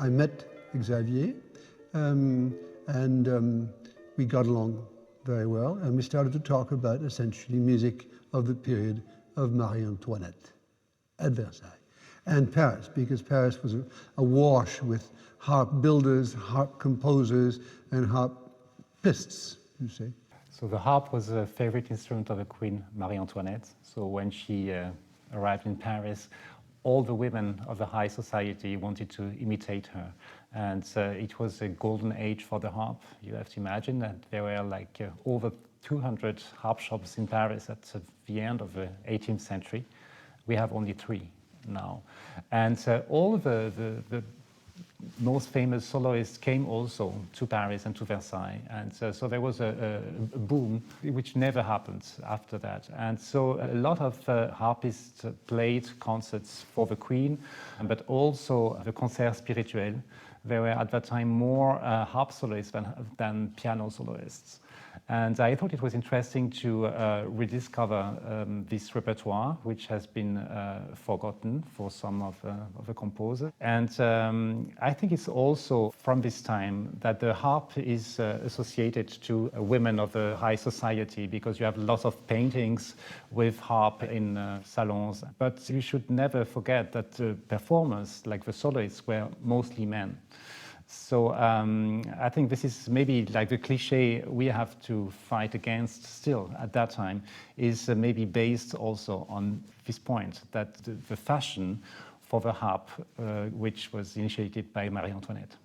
I met Xavier, and we got along very well, and we started to talk about essentially music of the period of Marie-Antoinette at Versailles and Paris, because Paris was awash with harp builders, harp composers, and harpists, you see. So the harp was a favorite instrument of the Queen Marie-Antoinette. So when she arrived in Paris, all the women of the high society wanted to imitate her. And it was a golden age for the harp. You have to imagine that there were like over 200 harp shops in Paris at the end of the 18th century. We have only 3 now. And all the most famous soloists came also to Paris and to Versailles. And so there was a boom which never happened after that. And so a lot of harpists played concerts for the Queen, but also the concerts spirituels. There were at that time more harp soloists than piano soloists. And I thought it was interesting to rediscover this repertoire, which has been forgotten for some of the composers. And I think it's also from this time that the harp is associated to women of the high society, because you have lots of paintings with harp in salons. But you should never forget that the performers, like the soloists, were mostly men. So I think this is maybe like the cliche we have to fight against still at that time is maybe based also on this point, that the fashion for the harp, which was initiated by Marie-Antoinette.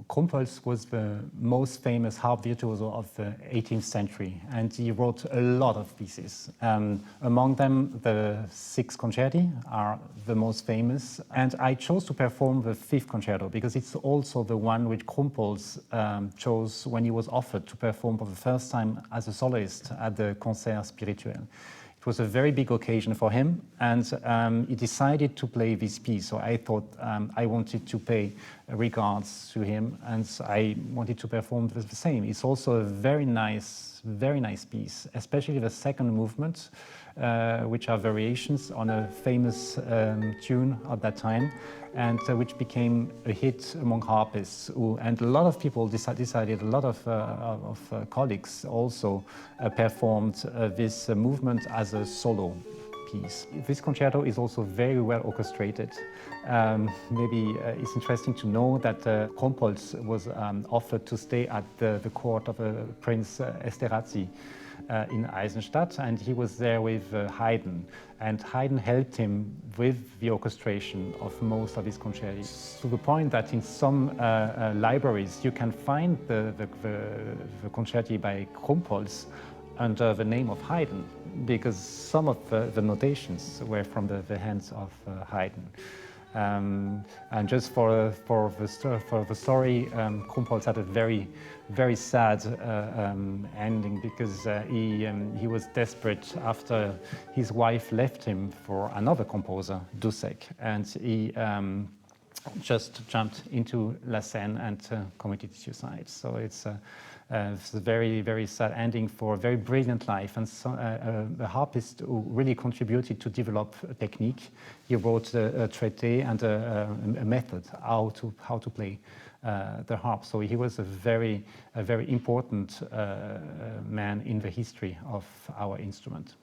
Krumpholz was the most famous harp virtuoso of the 18th century, and he wrote a lot of pieces. Among them, the 6 concerti are the most famous, and I chose to perform the 5th concerto because it's also the one which Krumpholz chose when he was offered to perform for the first time as a soloist at the Concerts Spirituels. It was a very big occasion for him, and he decided to play this piece. So I thought I wanted to pay regards to him, and I wanted to perform the same. It's also a very nice piece, especially the second movement, which are variations on a famous tune at that time, and which became a hit among harpists. And a lot of people decided, a lot of colleagues also performed this movement as a solo piece. This concerto is also very well orchestrated. Maybe it's interesting to know that Krumpholz was offered to stay at the court of Prince Esterhazy in Eisenstadt, and he was there with Haydn, and Haydn helped him with the orchestration of most of his concerti, to the point that in some libraries you can find the concerti by Krumpholz under the name of Haydn, because some of the notations were from the hands of Haydn. And just for the story, Krumpholz had a very sad ending, because he was desperate after his wife left him for another composer, Dussek, and he just jumped into La Seine and committed suicide. So it's a very sad ending for a very brilliant life, and so, a harpist who really contributed to develop a technique. He wrote a traité and a method how to play the harp. So he was a very important man in the history of our instrument.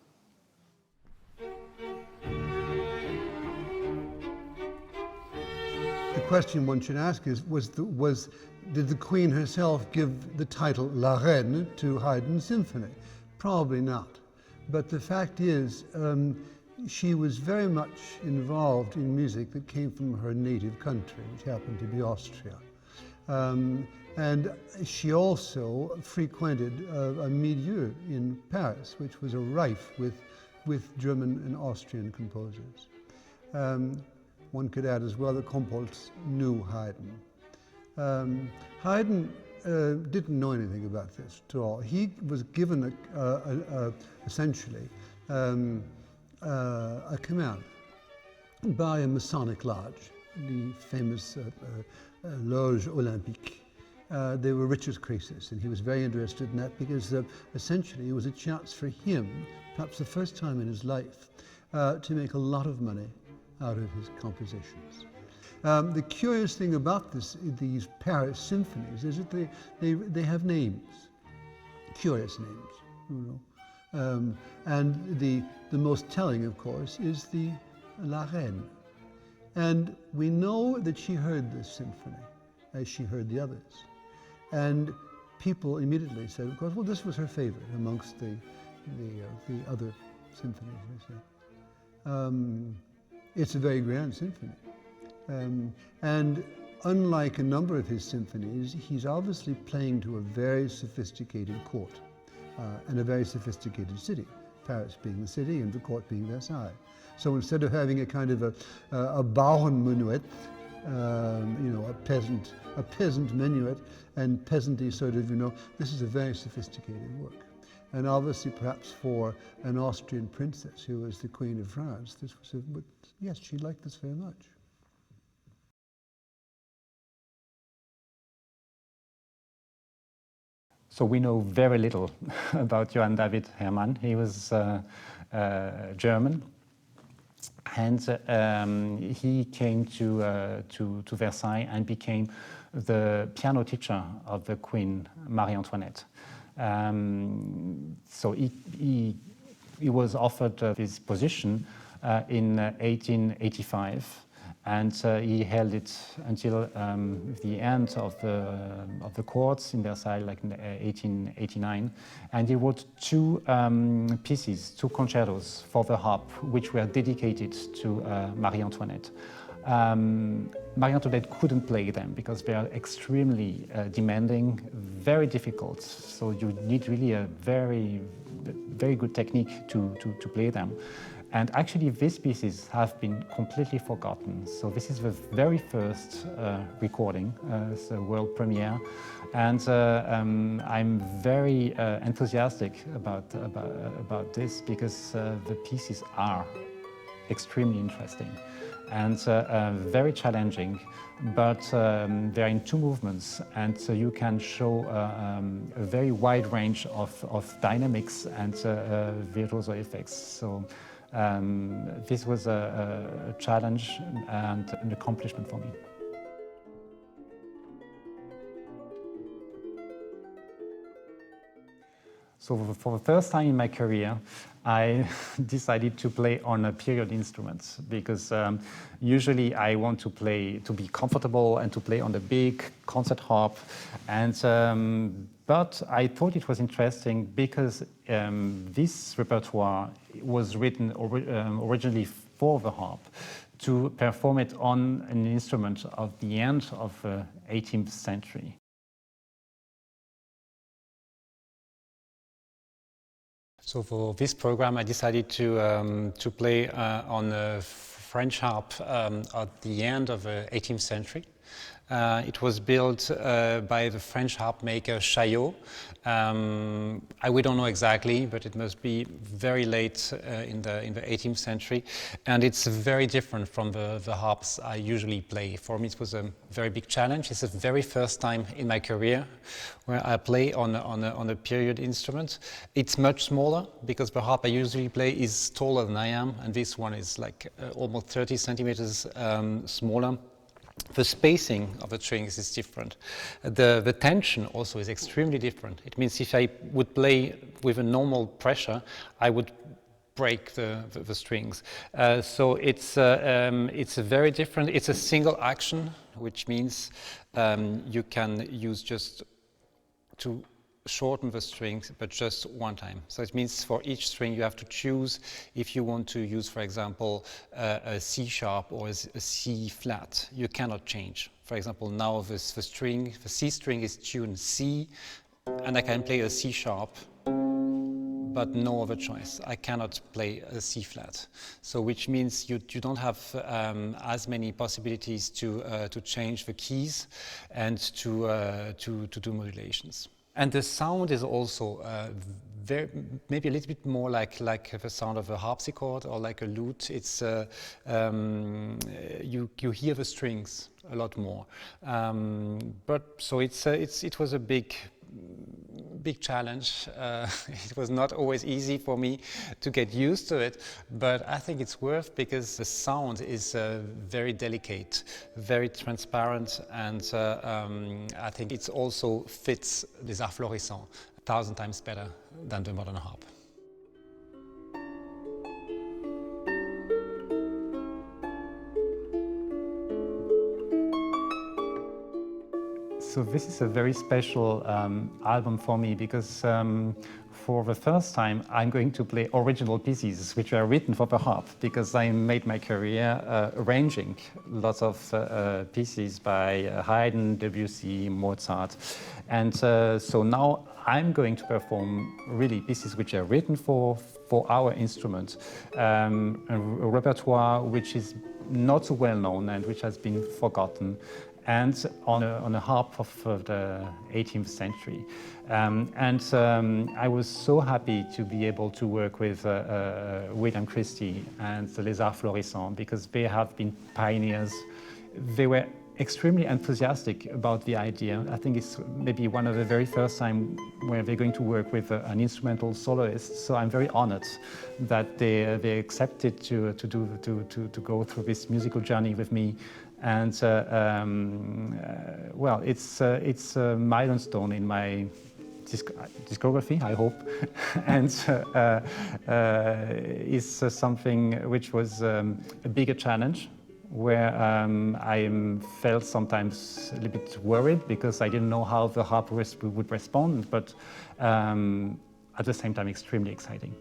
question one should ask is, did the Queen herself give the title La Reine to Haydn's symphony? Probably not. But the fact is, she was very much involved in music that came from her native country, which happened to be Austria. And she also frequented a milieu in Paris, which was rife with German and Austrian composers. One could add as well that Comholz knew Haydn. Haydn didn't know anything about this at all. He was given essentially a command by a Masonic lodge, the famous Loge Olympique. They were riches crisis, and he was very interested in that because essentially it was a chance for him, perhaps the first time in his life, to make a lot of money out of his compositions. The curious thing about these Paris symphonies is that they have names, curious names, you know. And the most telling, of course, is the La Reine. And we know that she heard this symphony as she heard the others. And people immediately said, of course, well, this was her favorite amongst the other symphonies, they said. It's a very grand symphony. And unlike a number of his symphonies, he's obviously playing to a very sophisticated court and a very sophisticated city, Paris being the city and the court being Versailles. So instead of having a kind of a Bauernmenuett, you know, a peasant minuet and peasanty sort of, you know, this is a very sophisticated work. And obviously, perhaps for an Austrian princess who was the Queen of France, this was yes, she liked this very much. So we know very little about Johann David Hermann. He was German, and he came to Versailles and became the piano teacher of the Queen Marie-Antoinette. So he was offered this position in 1885, and he held it until the end of the courts in Versailles, like in 1889. And he wrote two pieces, two concertos for the harp, which were dedicated to Marie-Antoinette. Marie-Antoinette couldn't play them because they are extremely demanding, very difficult. So you need really a very, very good technique to play them. And actually, these pieces have been completely forgotten. So this is the very first recording, it's a world premiere. And I'm very enthusiastic about this because the pieces are extremely interesting and very challenging, but they're in two movements, and so you can show a very wide range of dynamics and virtuoso effects. So this was a challenge and an accomplishment for me. So for the first time in my career, I decided to play on a period instrument because usually I want to play, to be comfortable and to play on the big concert harp. And but I thought it was interesting because this repertoire was written originally for the harp, to perform it on an instrument of the end of the 18th century. So for this program, I decided to play on a French harp at the end of the 18th century. It was built by the French harp maker Chaillot. We don't know exactly, but it must be very late in the 18th century, and it's very different from the harps I usually play. For me, it was a very big challenge. It's the very first time in my career where I play on a period instrument. It's much smaller because the harp I usually play is taller than I am, and this one is like almost 30 centimeters smaller. The spacing of the strings is different. The tension also is extremely different. It means if I would play with a normal pressure, I would break the strings. So it's a very different, it's a single action, which means you can use just to shorten the strings, but just one time. So it means for each string you have to choose if you want to use, for example, a C sharp or a C flat. You cannot change. For example, now the C string is tuned C, and I can play a C sharp, but no other choice. I cannot play a C flat. So which means you don't have as many possibilities to change the keys and to do modulations. And the sound is also maybe a little bit more like the sound of a harpsichord or like a lute. It's you hear the strings a lot more. But so it was a big challenge. It was not always easy for me to get used to it, but I think it's worth because the sound is very delicate, very transparent, and I think it also fits les arts florissants 1,000 times better than the modern harp. So this is a very special album for me because for the first time I'm going to play original pieces which were written for the harp, because I made my career arranging lots of pieces by Haydn, Debussy, Mozart, and so now I'm going to perform really pieces which are written for our instrument, a repertoire which is not so well known and which has been forgotten, and on a harp of the 18th century. I was so happy to be able to work with William Christie and the Les Arts Florissants, because they have been pioneers. They were extremely enthusiastic about the idea. I think it's maybe one of the very first time where they're going to work with an instrumental soloist. So I'm very honored that they accepted to go through this musical journey with me. And well, it's a milestone in my discography, I hope, and is something which was a bigger challenge, where I felt sometimes a little bit worried because I didn't know how the harp would respond, but at the same time extremely exciting.